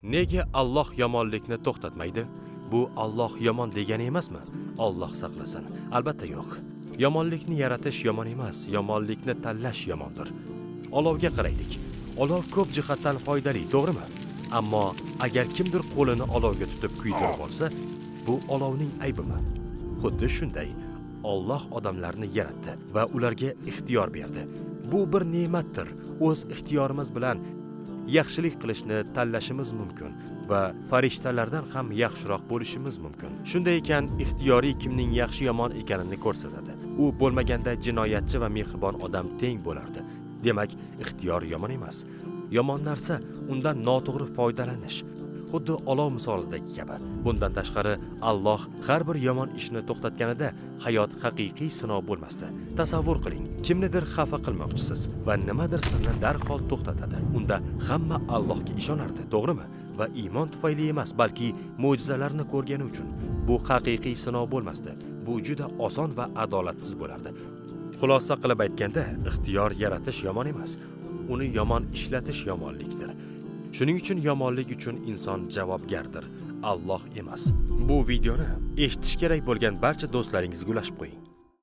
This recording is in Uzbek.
Nega Alloh yomonlikni to'xtatmaydi? Bu Alloh yomon degani emasmi? Alloh saqlasin. Albatta yo'q. Yomonlikni yaratish yomon emas, yomonlikni tanlash yomondir. Olovga qaraylik. Olov ko'p jihatdan foydali, to'g'rimi? Ammo agar kimdir qo'lini olovga tutib kuydirib olsa, bu olovning aybimi? Xuddi shunday, Alloh odamlarni yaratdi va ularga ixtiyor berdi. Bu bir ne'matdir. O'z ixtiyorimiz bilan yaxshilik qilishni tanlashimiz mumkin va farishtalardan ham yaxshiroq bo'lishimiz mumkin. Shunday ekan, ixtiyoriy kimning yaxshi yomon ekanini ko'rsatadi. U bo'lmaganda jinoyatchi va mehribon odam teng bo'lardi. Demak, ixtiyor yomon emas. Yomon narsa undan noto'g'ri foydalanish. Xuddi olov misolidagi kabi. Bundan tashqari, Alloh har bir yomon ishni to'xtatganida hayot haqiqiy sinov bo'lmasdi. Tasavvur qiling, kimnidir xafa qilmoqchisiz va nimadir sizni darhol to'xtatadi. Unda hamma Allohga ishonardi, to'g'rimi? Va iymon tufayli emas, balki mo'jizalarni ko'rgani uchun. Bu haqiqiy sinov bo'lmasdi. Bu juda oson va adolatsiz bo'lardi. Xulosa qilib aytganda, ixtiyor yaratish yomon emas. Uni yomon ishlatish yomonlikdir. Shuning uchun yomonlik uchun inson javobgardir, Alloh emas. Bu videoni eshitish kerak bo'lgan barcha do'stlaringizga ulashib qo'ying.